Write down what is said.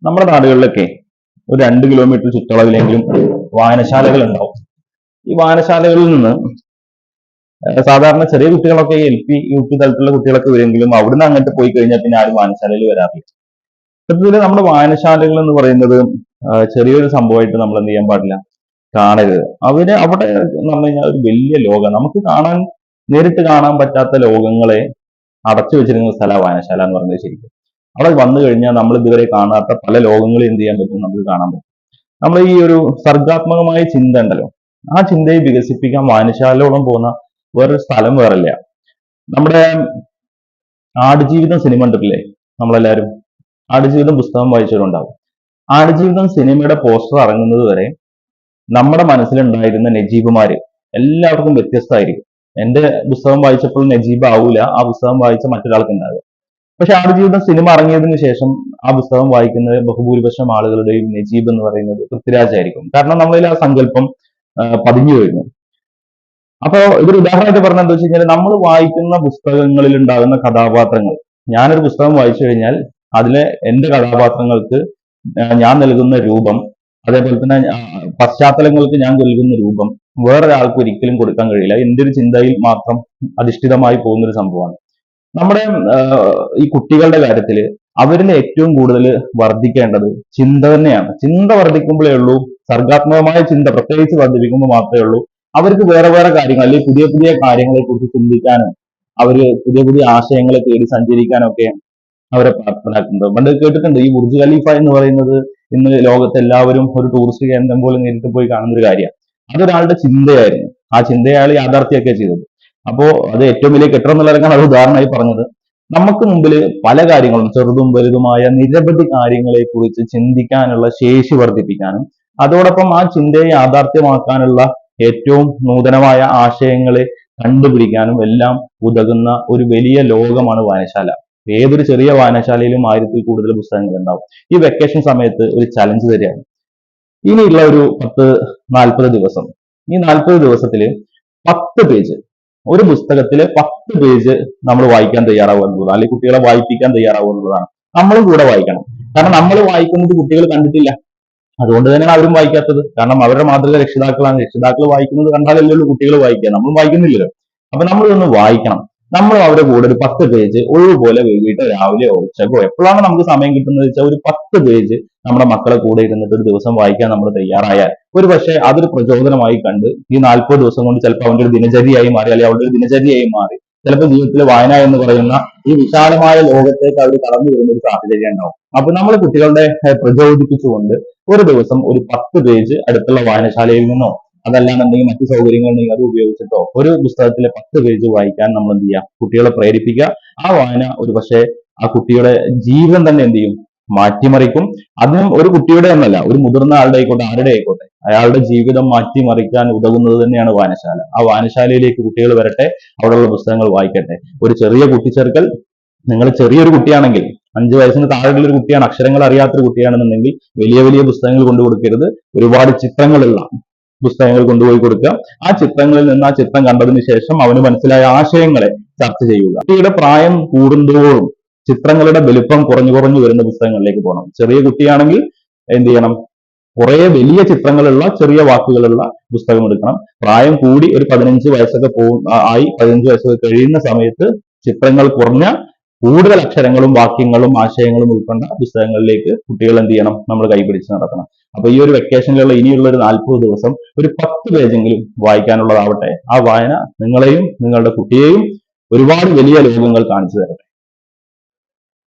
നമ്മുടെ നാടുകളിലൊക്കെ ഒരു 2 കിലോമീറ്റർ ചുറ്റളവിലെങ്കിലും വായനശാലകൾ ഉണ്ടാവും. ഈ വായനശാലകളിൽ നിന്ന് സാധാരണ ചെറിയ കുട്ടികളൊക്കെ LP UP തലത്തിലുള്ള കുട്ടികളൊക്കെ വരുമെങ്കിലും അവിടുന്ന് അങ്ങോട്ട് പോയി കഴിഞ്ഞാൽ പിന്നെ ആരും വായനശാലയിൽ വരാറില്ല. സത്യത്തില് നമ്മുടെ വായനശാലകൾ എന്ന് പറയുന്നത് ചെറിയൊരു സംഭവമായിട്ട് നമ്മൾ എന്ത് ചെയ്യാൻ പാടില്ല, കാണരുത്. അവിടെ എന്ന് പറഞ്ഞു കഴിഞ്ഞാൽ ഒരു വലിയ ലോകം, നമുക്ക് നേരിട്ട് കാണാൻ പറ്റാത്ത ലോകങ്ങളെ അടച്ചു വെച്ചിരിക്കുന്ന സ്ഥലമാണ് വായനശാല എന്ന് പറയുന്നത്. ശരിക്കും അവിടെ വന്നു കഴിഞ്ഞാൽ നമ്മൾ ഇതുവരെ കാണാത്ത പല ലോകങ്ങളും എന്ത് ചെയ്യാൻ പറ്റും, നമുക്ക് കാണാൻ പറ്റും. നമ്മൾ ഈ ഒരു സർഗാത്മകമായ ചിന്ത ഉണ്ടല്ലോ, ആ ചിന്തയെ വികസിപ്പിക്കാൻ വായനശാലയോളം പോകുന്ന വേറൊരു സ്ഥലം വേറില്ല. നമ്മുടെ ആടുജീവിതം സിനിമ കണ്ടിട്ടില്ലേ? നമ്മളെല്ലാവരും ആടുജീവിതം പുസ്തകം വായിച്ചവരുണ്ടാവും. ആടുജീവിതം സിനിമയുടെ പോസ്റ്റർ ഇറങ്ങുന്നത് വരെ നമ്മുടെ മനസ്സിലുണ്ടായിരുന്ന നജീബുമാര് എല്ലാവർക്കും വ്യത്യസ്തമായിരിക്കും. എന്റെ പുസ്തകം വായിച്ചപ്പോൾ നജീബ് ആവൂല ആ പുസ്തകം വായിച്ച മറ്റൊരാൾക്ക് ഉണ്ടാവുക. പക്ഷെ ആടുജീവിതം സിനിമ ഇറങ്ങിയതിനു ശേഷം ആ പുസ്തകം വായിക്കുന്ന ബഹുഭൂരിപക്ഷം ആളുകളുടെയും നജീബ് എന്ന് പറയുന്നത് പൃഥ്വിരാജ് ആയിരിക്കും. കാരണം നമ്മളിൽ ആ സങ്കല്പം പതിഞ്ഞു കഴിഞ്ഞു. അപ്പോ ഇതൊരു ഉദാഹരണമായിട്ട് പറഞ്ഞാൽ എന്താ വെച്ച് കഴിഞ്ഞാൽ, നമ്മൾ വായിക്കുന്ന പുസ്തകങ്ങളിൽ ഉണ്ടാകുന്ന കഥാപാത്രങ്ങൾ, ഞാനൊരു പുസ്തകം വായിച്ചു കഴിഞ്ഞാൽ അതിലെ എന്റെ കഥാപാത്രങ്ങൾക്ക് ഞാൻ നൽകുന്ന രൂപം, അതേപോലെ തന്നെ പശ്ചാത്തലങ്ങൾക്ക് ഞാൻ നൽകുന്ന രൂപം വേറൊരാൾക്ക് ഒരിക്കലും കൊടുക്കാൻ കഴിയില്ല. എന്റെ ഒരു ചിന്തയിൽ മാത്രം അധിഷ്ഠിതമായി പോകുന്ന ഒരു സംഭവമാണ്. നമ്മുടെ ഈ കുട്ടികളുടെ കാര്യത്തിൽ അവരിൽ ഏറ്റവും കൂടുതൽ വർദ്ധിക്കേണ്ടത് ചിന്ത തന്നെയാണ്. ചിന്ത വർദ്ധിക്കുമ്പോഴേ ഉള്ളൂ, സർഗാത്മകമായ ചിന്ത പ്രത്യേകിച്ച് വർദ്ധിപ്പിക്കുമ്പോൾ മാത്രമേ ഉള്ളൂ അവർക്ക് വേറെ വേറെ കാര്യങ്ങൾ അല്ലെങ്കിൽ പുതിയ പുതിയ കാര്യങ്ങളെ കുറിച്ച് ചിന്തിക്കാനും അവര് പുതിയ പുതിയ ആശയങ്ങളെ തേടി സഞ്ചരിക്കാനൊക്കെ അവരെ പ്രാപ്തനാക്കുന്നത്. പണ്ട് കേട്ടിട്ടുണ്ട്, ഈ ബുർജ് ഖലീഫ എന്ന് പറയുന്നത് ഇന്ന് ലോകത്ത് എല്ലാവരും ഒരു ടൂറിസ്റ്റ് കേന്ദ്രം പോലെ നേരിട്ട് പോയി കാണുന്ന ഒരു കാര്യമാണ്. അതൊരാളുടെ ചിന്തയായിരുന്നു. ആ ചിന്തയെ അയാൾ യാഥാർത്ഥ്യമൊക്കെ ചെയ്തത്. അപ്പോ അത് ഏറ്റവും വലിയ കെട്ടിടം എന്നുള്ളതാണ് അത് ഉദാഹരണമായി പറഞ്ഞത്. നമുക്ക് മുമ്പിൽ പല കാര്യങ്ങളും ചെറുതും വലുതുമായ നിരവധി കാര്യങ്ങളെ കുറിച്ച് ചിന്തിക്കാനുള്ള ശേഷി വർദ്ധിപ്പിക്കാനും അതോടൊപ്പം ആ ചിന്തയെ യാഥാർത്ഥ്യമാക്കാനുള്ള ഏറ്റവും നൂതനമായ ആശയങ്ങളെ കണ്ടുപിടിക്കാനും എല്ലാം ഉതകുന്ന ഒരു വലിയ ലോകമാണ് വായനശാല. ഏതൊരു ചെറിയ വായനശാലയിലും 1000-ൽ കൂടുതൽ പുസ്തകങ്ങൾ ഉണ്ടാവും. ഈ വെക്കേഷൻ സമയത്ത് ഒരു ചലഞ്ച് തരികയാണ്. ഇനിയുള്ള ഒരു 10-40 ദിവസം, ഈ 40 ദിവസത്തില് 10 പേജ്, ഒരു പുസ്തകത്തിലെ 10 പേജ് നമ്മൾ വായിക്കാൻ തയ്യാറാവുക എന്നുള്ളതാണ്, അല്ലെങ്കിൽ കുട്ടികളെ വായിപ്പിക്കാൻ തയ്യാറാവുക എന്നുള്ളതാണ്. നമ്മളും കൂടെ വായിക്കണം. കാരണം നമ്മൾ വായിക്കുന്നത് കുട്ടികൾ കണ്ടിട്ടില്ല, അതുകൊണ്ട് തന്നെയാണ് അവരും വായിക്കാത്തത്. കാരണം അവരുടെ മാതൃക രക്ഷിതാക്കളാണ്. രക്ഷിതാക്കൾ വായിക്കുന്നത് കണ്ടാലല്ലേ ഉള്ളൂ കുട്ടികൾ വായിക്കുക, നമ്മൾ വായിക്കുന്നില്ലല്ലോ. അപ്പൊ നമ്മളിതൊന്ന് വായിക്കണം. നമ്മൾ അവരുടെ കൂടെ ഒരു 10 പേജ് ഒഴിവുപോലെ വൈകിട്ട് രാവിലെയോ ഉച്ചക്കോ എപ്പോഴാണ് നമുക്ക് സമയം കിട്ടുന്നത് വെച്ചാൽ ഒരു 10 പേജ് നമ്മുടെ മക്കളെ കൂടെ ഇരുന്നിട്ട് ഒരു ദിവസം വായിക്കാൻ നമ്മൾ തയ്യാറായാൽ ഒരു പക്ഷേ അതൊരു പ്രചോദനമായി കണ്ട് ഈ 40 ദിവസം കൊണ്ട് ചിലപ്പോൾ അവന്റെ ഒരു ദിനചര്യയായി മാറി, അല്ലെങ്കിൽ അവളുടെ ഒരു ദിനചര്യയായി മാറി ചിലപ്പോൾ ജീവിതത്തിൽ വായന എന്ന് പറയുന്ന ഈ വിശാലമായ ലോകത്തേക്ക് അവർ കടന്നു വരുന്ന ഒരു സാഹചര്യം ഉണ്ടാവും. അപ്പൊ നമ്മൾ കുട്ടികളുടെ പ്രചോദിപ്പിച്ചുകൊണ്ട് ഒരു ദിവസം ഒരു 10 പേജ് അടുത്തുള്ള വായനശാലയിൽ നിന്നോ അതല്ലാന്നുണ്ടെങ്കിൽ മറ്റു സൗകര്യങ്ങൾ ഉണ്ടെങ്കിൽ അത് ഉപയോഗിച്ചിട്ടോ ഒരു പുസ്തകത്തിലെ 10 പേജ് വായിക്കാൻ നമ്മൾ എന്ത് ചെയ്യുക, കുട്ടികളെ പ്രേരിപ്പിക്കുക. ആ വായന ഒരു പക്ഷേ ആ കുട്ടിയുടെ ജീവിതം തന്നെ എന്ത് ചെയ്യും, മാറ്റിമറിക്കും. അതിനും ഒരു കുട്ടിയുടെ എന്നല്ല, ഒരു മുതിർന്ന ആളുടെ ആയിക്കോട്ടെ, ആരുടെ ആയിക്കോട്ടെ, അയാളുടെ ജീവിതം മാറ്റിമറിക്കാൻ ഉതകുന്നത് തന്നെയാണ് വായനശാല. ആ വായനശാലയിലേക്ക് കുട്ടികൾ വരട്ടെ, അവിടെയുള്ള പുസ്തകങ്ങൾ വായിക്കട്ടെ. ഒരു ചെറിയ കുട്ടിച്ചേർക്കൽ, നിങ്ങൾ ചെറിയൊരു കുട്ടിയാണെങ്കിൽ 5 വയസ്സിന് താഴെയുള്ള ഒരു കുട്ടിയാണ്, അക്ഷരങ്ങൾ അറിയാത്തൊരു കുട്ടിയാണെന്നുണ്ടെങ്കിൽ വലിയ വലിയ പുസ്തകങ്ങൾ കൊണ്ടു കൊടുക്കരുത്. ഒരുപാട് ചിത്രങ്ങളുള്ള പുസ്തകങ്ങൾ കൊണ്ടുപോയി കൊടുക്കുക. ആ ചിത്രങ്ങളിൽ നിന്ന് ആ ചിത്രം കണ്ടതിന് ശേഷം അവന് മനസ്സിലായ ആശയങ്ങളെ ചർച്ച ചെയ്യുക. കുട്ടിയുടെ പ്രായം കൂടുന്തോറും ചിത്രങ്ങളുടെ വലുപ്പം കുറഞ്ഞു കുറഞ്ഞു വരുന്ന പുസ്തകങ്ങളിലേക്ക് പോകണം. ചെറിയ കുട്ടിയാണെങ്കിൽ എന്ത് ചെയ്യണം, കുറെ വലിയ ചിത്രങ്ങളുള്ള ചെറിയ വാക്കുകളുള്ള പുസ്തകം എടുക്കണം. പ്രായം കൂടി ഒരു 15 വയസ്സൊക്കെ 15 വയസ്സൊക്കെ കഴിയുന്ന സമയത്ത് ചിത്രങ്ങൾ കുറഞ്ഞ കൂടുതൽ അക്ഷരങ്ങളും വാക്യങ്ങളും ആശയങ്ങളും ഉൾക്കൊണ്ട പുസ്തകങ്ങളിലേക്ക് കുട്ടികൾ എന്ത് ചെയ്യണം, നമ്മൾ കൈപിടിച്ച് നടക്കണം. അപ്പൊ ഈ ഒരു വെക്കേഷനിലുള്ള ഇനിയുള്ള ഒരു 40 ദിവസം ഒരു 10 പേജെങ്കിലും വായിക്കാനുള്ളതാവട്ടെ. ആ വായന നിങ്ങളെയും നിങ്ങളുടെ കുട്ടിയെയും ഒരുപാട് വലിയ ലോകങ്ങൾ കാണിച്ചു തരട്ടെ.